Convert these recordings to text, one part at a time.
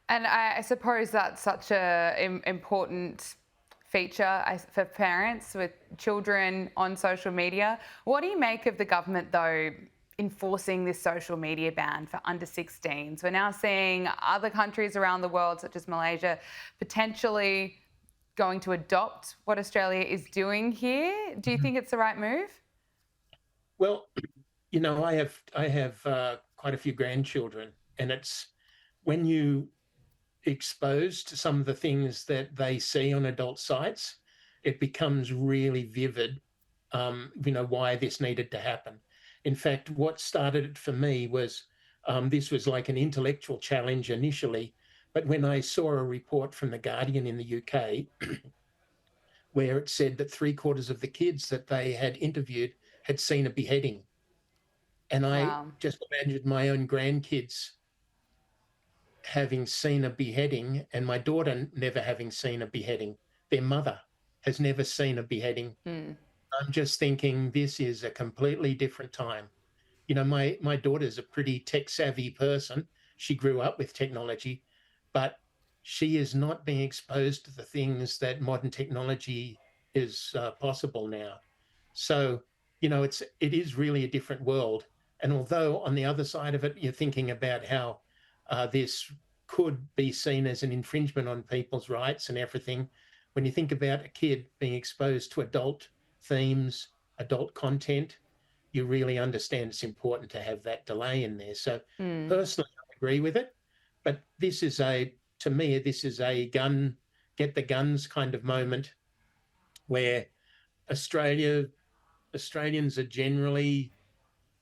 And I suppose that's such a important feature for parents with children on social media. What do you make of the government, though, enforcing this social media ban for under 16s? We're now seeing other countries around the world, such as Malaysia, potentially going to adopt what Australia is doing here. Do you Mhm. think it's the right move? Well, I have quite a few grandchildren, and it's when you exposed to some of the things that they see on adult sites, it becomes really vivid, why this needed to happen. In fact, what started it for me was this was like an intellectual challenge initially, but when I saw a report from The Guardian in the UK where it said that three-quarters of the kids that they had interviewed had seen a beheading. And I Wow. just imagined my own grandkids having seen a beheading and my daughter never having seen a beheading. Their mother has never seen a beheading. Mm. I'm just thinking this is a completely different time. My daughter's a pretty tech savvy person. She grew up with technology, but she is not being exposed to the things that modern technology is possible now. So, it is really a different world. And although on the other side of it, you're thinking about how this could be seen as an infringement on people's rights and everything, when you think about a kid being exposed to adult themes, adult content, you really understand it's important to have that delay in there. So Mm. personally, I agree with it, but to me, this is a get the guns kind of moment where Australia, Australians are generally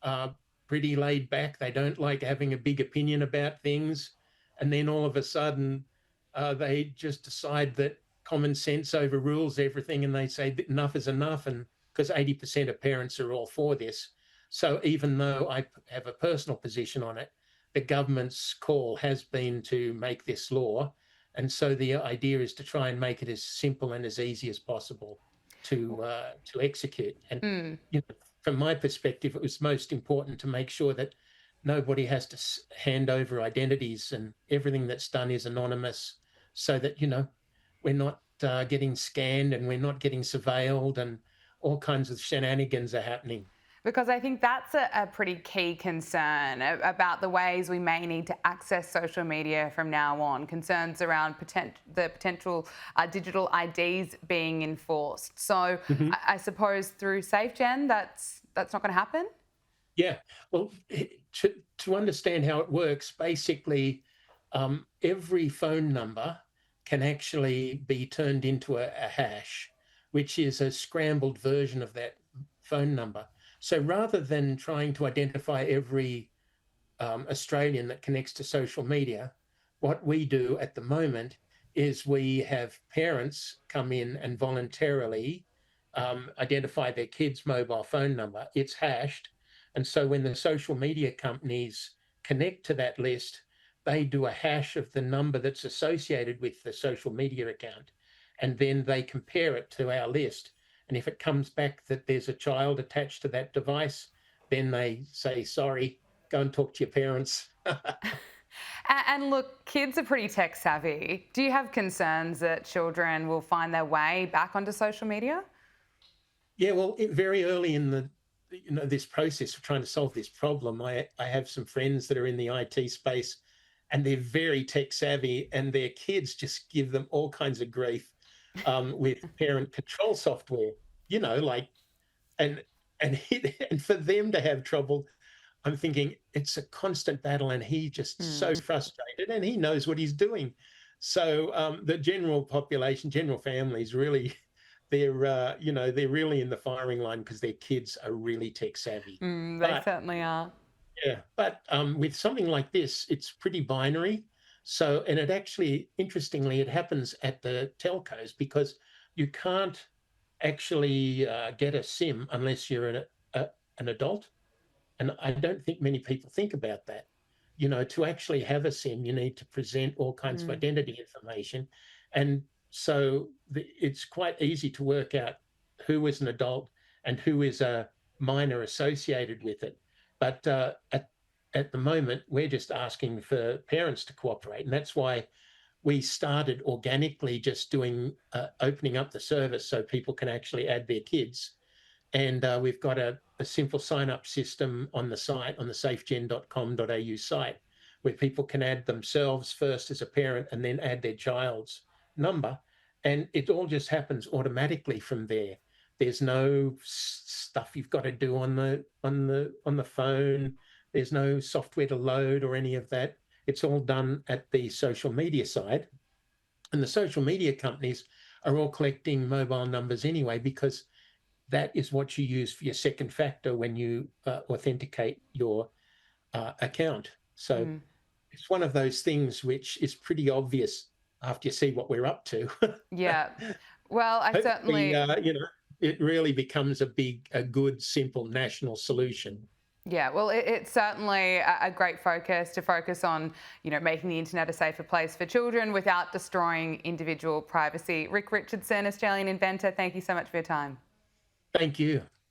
uh, pretty laid back. They don't like having a big opinion about things. And then all of a sudden, they just decide that common sense overrules everything and they say that enough is enough. And because 80% of parents are all for this. So even though I have a personal position on it, the government's call has been to make this law. And so the idea is to try and make it as simple and as easy as possible to execute. And Mm. from my perspective, it was most important to make sure that nobody has to hand over identities and everything that's done is anonymous so that, we're not getting scanned and we're not getting surveilled and all kinds of shenanigans are happening. Because I think that's a pretty key concern about the ways we may need to access social media from now on. Concerns around the potential digital IDs being enforced. So Mhm. I suppose through SafeGen, that's not going to happen. Yeah. Well, to understand how it works, basically, every phone number can actually be turned into a hash, which is a scrambled version of that phone number. So rather than trying to identify every Australian that connects to social media, what we do at the moment is we have parents come in and voluntarily identify their kid's mobile phone number. It's hashed. And so when the social media companies connect to that list, they do a hash of the number that's associated with the social media account. And then they compare it to our list. And if it comes back that there's a child attached to that device, then they say, sorry, go and talk to your parents. And look, kids are pretty tech savvy. Do you have concerns that children will find their way back onto social media? Yeah, well, very early in this process of trying to solve this problem, I have some friends that are in the IT space, and they're very tech savvy, and their kids just give them all kinds of grief with parent control software. Like and and for them to have trouble, I'm thinking it's a constant battle, and he just so Hmm. frustrated, and he knows what he's doing. So the general population, general families, really, they're really in the firing line because their kids are really tech savvy. Mm, they But certainly are. yeah, but with something like this, it's pretty binary. So, and it actually, interestingly, it happens at the telcos because you can't actually get a SIM unless you're an adult. And I don't think many people think about that. To actually have a SIM, you need to present all kinds of Mm. identity information. And so it's quite easy to work out who is an adult and who is a minor associated with it. But at the moment, we're just asking for parents to cooperate. And that's why we started organically just doing opening up the service so people can actually add their kids. And we've got a simple sign up system on the site, on the safegen.com.au site, where people can add themselves first as a parent and then add their child's number. And it all just happens automatically from there. There's no stuff you've got to do on the phone. There's no software to load or any of that. It's all done at the social media side. And the social media companies are all collecting mobile numbers anyway, because that is what you use for your second factor when you authenticate your account. So it's one of those things which is pretty obvious after you see what we're up to. Yeah. Well, I Hopefully, certainly, it really becomes a good, simple national solution. yeah, well, it's certainly a great focus to focus on, making the internet a safer place for children without destroying individual privacy. Rick Richardson, Australian inventor, thank you so much for your time. Thank you.